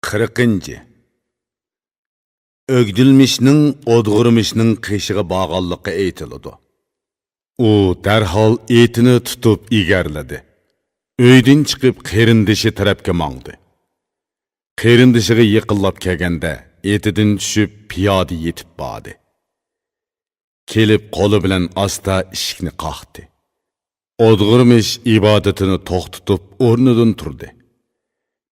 40. Ögdülmişning odg'urmishning qishig'i bağ'anligi aytiladi. U darhol etini tutib egarladi. Uydan chiqib qerindishi tarafga mangdi. Qerindishiga yiqillab kelganda etidan tushib piyoda yetib bordi. Kelib qo'li bilan asta eshikni qoqdi. Odg'urmish ibodatini to'xtatib o'rnidan turdi.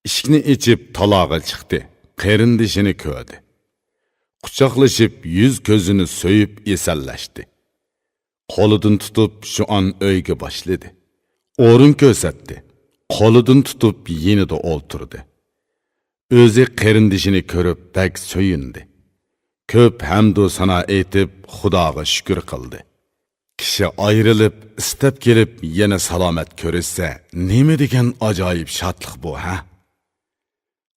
Eshikni ichib taloga chiqdi. Qerindishini ko'rdi. Quchoqlashib yuz ko'zini so'yib esallashdi. Qo'lidan tutib shu an uyga boshladi. O'rin ko'rsatdi. Qo'lidan tutib yenida o'ltirdi. O'zi qerindishini ko'rib bak so'yindi. Ko'p hamdu sano aytib Xudoga shukr qildi. Kishi ayrilib, istab kelib yana salomat ko'rsa, nima degan ajoyib shodlik bu, ha?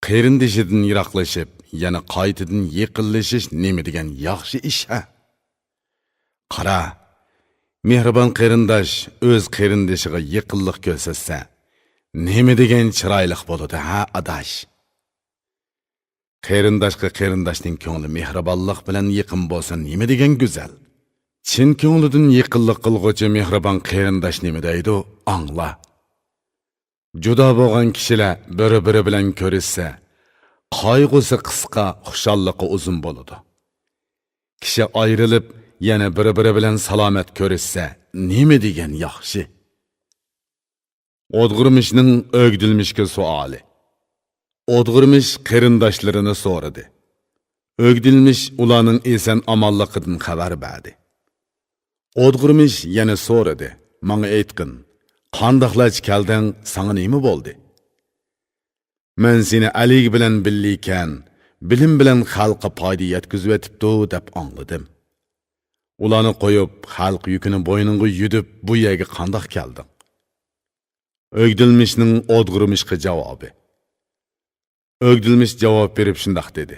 Qerindishidan yiroqlashib, yana qaytadan yiqillashish nima degan yaxshi ish, ha? Qara, mehribon qerindosh o'z qerindishiga yiqillik ko'rsatsa, nima degan chiroyli bo'ladi, ha, adash? Qerindoshga qerindoshning ko'ngli mehribonlik bilan yaqin bo'lsa, nima degan go'zal. Chin ko'nglidan yaqinlik qilg'uvchi mehribon qerindosh nima deydi, angla. Judo bo'lgan kishilar bir-biri bilan ko'rishsa, qayg'usi qisqa, xushalliqi uzun bo'ladi. Kishi ayrilib, yana bir-biri bilan salomat ko'rishsa, nima degan yaxshi. Odg'urmishning o'gdilmishga savoli. Odg'urmish qerindoshlarini so'radi. O'gdilmish ularning eson omonligidan xabar berdi. Odg'urmish yana so'radi. Menga aytqin, qandoqlach kelding, sana nima bo'ldi? Men seni alik bilan billikan, bilim bilan xalqqa foyda yetkazib etibdi deb angladim. Ularni qo'yib, xalq yukini bo'yningga yudib, bu yerga qandoq kelding? O'gdilmishning Odg'urmishga javobi. O'gdilmish javob berib shundoq dedi.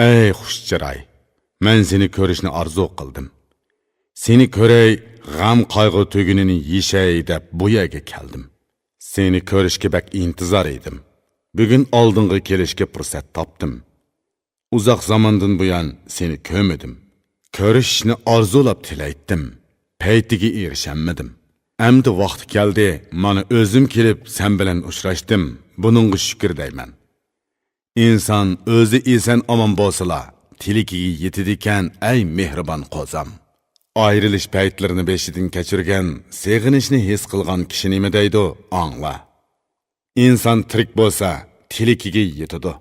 Ey xushchiroy, men seni ko'rishni orzu qildim. Seni ko'ray, g'am qayg'u tugunini yeshay deb bu yerga keldim. Seni ko'rishga bak intizor edim. Bugun oldinga kelishga fursat topdim. Uzoq zamondan buyon seni ko'rmadim. Ko'rishni orzulab tilaydim. Paytiga erishamedim. Endi vaqti keldi, mana o'zim kelib sen bilan uchrashdim. Buningga shukr deyman. İnsan o'zi eson omon bo'lsa, tilikiga yetadigan ey mehribon qo'zam. Ayrilish paytlarini beshidan kechirgan, seg'inishni his qilgan kishi nima deydi, angla. İnsan tirik bo'lsa, tilikiga yetadi.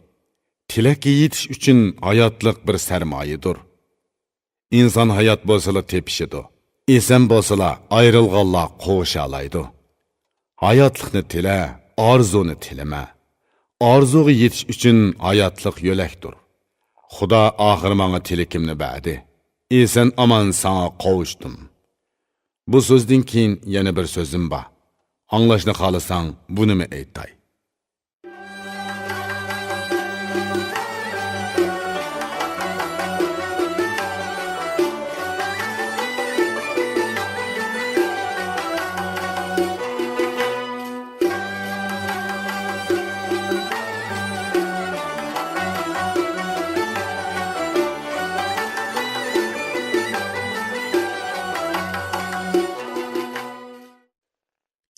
Tilakka yetish uchun hayotlik bir sarmoyadir. İnsan hayot bo'lsa tepishidi. Eson bo'lsa, ayrilganlar qo'sha olaydi. Hayotlikni tila, orzuni tilama. Arzuga yetish uchun hayotlik yo'lakdir. Xudo oxir menga tilikimni berdi. Eson omon sana qovuştum. Bu so'zdan keyin yana bir so'zim bor. Anglashni xohlasang, bunimi aytay.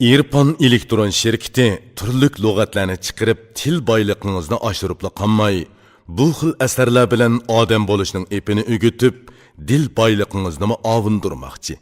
İrpon elektron şirketi turlik lug'atlarni chiqarib til boyligingizni oshiribla qolmay, bu xil asarlar bilan odam bo'lishning epini o'gitib, dil boyligingizni ovundirmoqchi.